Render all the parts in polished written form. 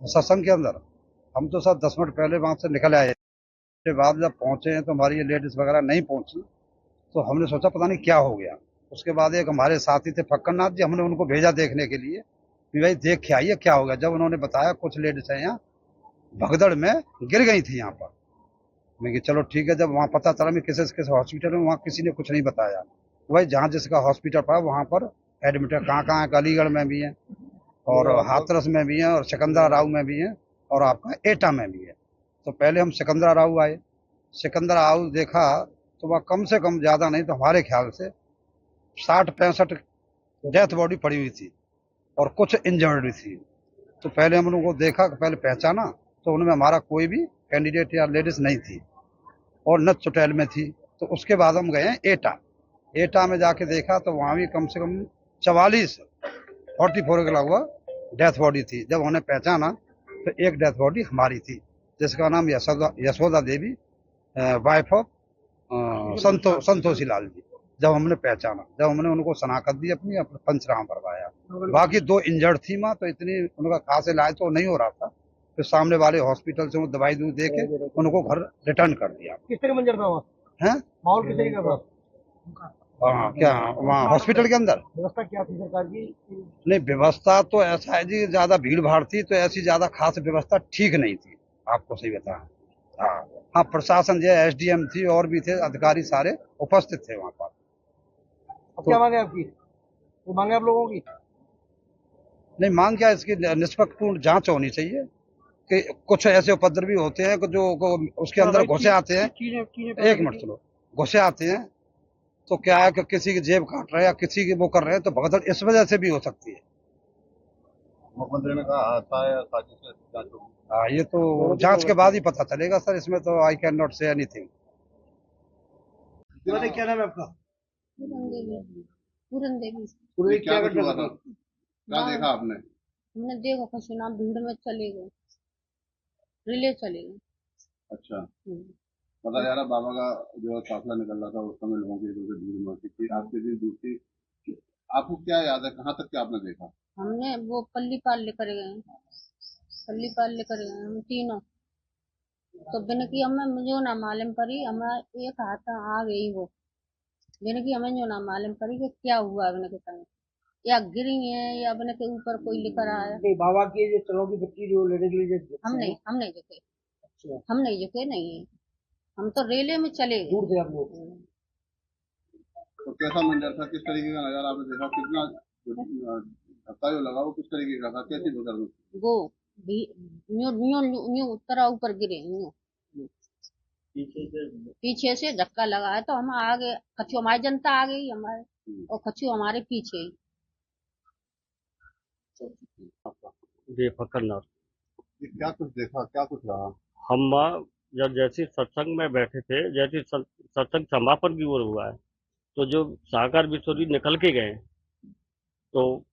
सत्संग के अंदर हम तो सर 10 मिनट पहले वहां से निकल आए। उसके बाद जब पहुंचे हैं तो हमारी ये लेडीज वगैरह नहीं पहुंची, तो हमने सोचा पता नहीं क्या हो गया। उसके बाद एक हमारे साथी थे फक्कर नाथ जी, हमने उनको भेजा देखने के लिए कि भाई देख के आइए क्या हो गया। जब उन्होंने बताया कुछ लेडीज है यहाँ भगदड़ में गिर गई थी यहाँ पर। मैं कि चलो ठीक है। जब वहाँ पता चला मैं किस हॉस्पिटल में, वहाँ किसी ने कुछ नहीं बताया। वही जहाँ जिसका हॉस्पिटल पड़ा वहाँ पर एडमिट है। कहाँ कहाँ है, अलीगढ़ में भी है और हाथरस में भी है और सिकंदरा राव में भी है और आपका एटा में भी है। तो पहले हम सिकंदरा राव आए। सिकंदरा राव देखा तो वह कम से कम ज्यादा नहीं तो हमारे ख्याल से 60-65 डेथ बॉडी पड़ी हुई थी और कुछ इंजर्ड भी थी। तो पहले हम उनको देखा, पहले पहचाना तो उनमें हमारा कोई भी कैंडिडेट या लेडीज नहीं थी और न चुटैल में थी। तो उसके बाद हम गए एटा। एटा में जाके देखा तो वहां भी कम से कम 44 के लगभग डेथ बॉडी थी। जब उन्हें पहचाना तो एक डेथ बॉडी हमारी थी जिसका नाम यशोदा देवी, वाइफ ऑफ संतोषी लाल जी। जब हमने पहचाना, जब हमने उनको शनाख्त दी अपनी पंचनामा करवाया। बाकी 2 इंजर्ड थी माँ, तो इतनी उनका खास इलाज तो नहीं हो रहा था। फिर सामने वाले हॉस्पिटल से वो दवाई दूध दे के उनको घर रिटर्न कर दिया। किस तरह मंजर था वहाँ? है माहौल किस तरीके का था? क्या वहाँ हॉस्पिटल के अंदर व्यवस्था क्या थी सरकार की? नहीं, व्यवस्था तो ऐसा है जी, ज्यादा भीड़ भाड़ थी तो ऐसी ज्यादा खास व्यवस्था ठीक नहीं थी, आपको सही बताएं। हाँ हाँ, प्रशासन जो एसडीएम थी और भी थे अधिकारी सारे उपस्थित थे वहाँ पर। अब क्या मांगे आपकी? वो मांगे आप लोगों की? नहीं, मांग क्या, इसकी निष्पक्षपूर्ण जांच होनी चाहिए कि कुछ ऐसे उपद्रवी होते हैं कि जो उसके अंदर घुसे आते हैं। एक मिनट सुनो, घुसे आते हैं तो क्या है कि किसी की जेब काट रहे हैं या किसी की वो कर रहे हैं, तो भगदड़ इस वजह से भी हो सकती है। मुख्यमंत्री ने कहा हादसा है, साजिश है, जांच होगी। हाँ, ये तो जांच के बाद ही पता चलेगा सर, इसमें तो I can not say anything. क्या नाम है आपका? पूरन देवी। पूरन देवी। पूरे क्या क्या कुछ हुआ घटना था? क्या देखा आपने? हमने देखा पसीना भीड़ में चले गए, रिले चले गए। अच्छा, हम्म। पता जा रहा बाबा का जो काफिला निकल रहा था उस समय लोगों की इधर भीड़ मची थी, आपके दिन दूसरी। आपको क्या याद है, कहाँ तक क्या आपने देखा? हमने वो पल्ली पाल लेकर गए, पल्ली पाल लेकर गए हम तीनों। तो बिन की हमें मुझे ना मालूम पड़ी, हमें एक हाथ आ गई वो। बिन की हमें जो ना मालूम पड़ी कि क्या हुआ अपने के संग, या गिरी है या अपने के ऊपर कोई लेकर आया। नहीं, बाबा की जो चलो की बच्ची जो लेडीज हम नहीं देखे, अच्छा, हम नहीं देखे नहीं। हम तो रेले में चले गए। दूर से आप लोग? तो कैसा मंजर था, किस तरीके का नजारा आपने देखा, कितना धक्का जो लगा वो किस तरीके का था, कैसी भगदड़ में? वो भी न्यू न्यू न्यू तरह ऊपर गिरे न्यू। पीछे से धक्का लगा है तो हम आगे, कछु हमारी जनता आ गई हमारे और कछु हमारे पीछे ही। जी फकरनाथ। ये क्या कुछ देखा, क्या कुछ रहा? हम जब जैसे सत्संग में बैठे थे, जैसे सत्संग समापन की ओर हुआ है, तो जो साकार बिछोरी निकल के गए, तो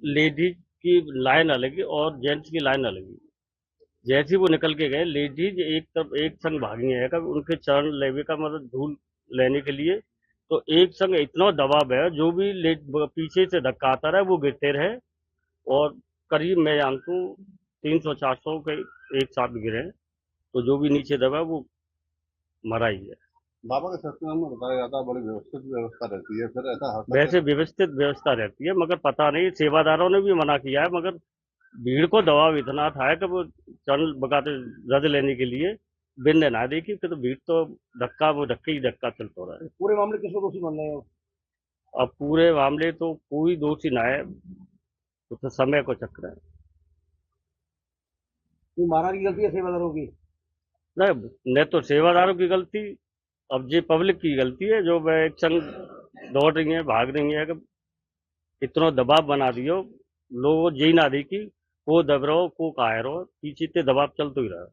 लेडीज की लाइन अलग और जेंट्स की लाइन अलग। जैसे ही वो निकल के गए, लेडीज एक तरफ एक संग भागी है कभी उनके चरण लेवे का मतलब धूल लेने के लिए। तो एक संग इतना दबाव है, जो भी पीछे से धक्का आता रहा वो गिरते रहे। और करीब मैं जानता हूँ 300-400 के एक साथ गिरे हैं। तो जो भी नीचे दबा वो मरा ही है। बाबा के सत्संग में बताया जाता है बड़ी व्यवस्थित व्यवस्था रहती है, फिर ऐसा वैसे व्यवस्थित व्यवस्था रहती है, मगर पता नहीं सेवादारों ने भी मना किया है, मगर भीड़ को दबाव इतना था कि वो चरण बगाते रज लेने के लिए बिंद ना देखी, फिर तो भीड़ तो धक्के ही धक्का चलता रहा है। पूरे मामले किसको दोषी मान रहे हो? अब पूरे मामले तो कोई दोषी ना है, वो तो समय को चक्र है। ये महाराज की गलती है सेवादारों की? न तो सेवादारों की गलती, अब ये पब्लिक की गलती है जो वह एक संग दौड़ रही है, भाग रही है। कि इतना दबाव बना दियो, लोग जी ना दी कि को दब रहो को काहे रहो, पीछे दबाव चलते ही रहा।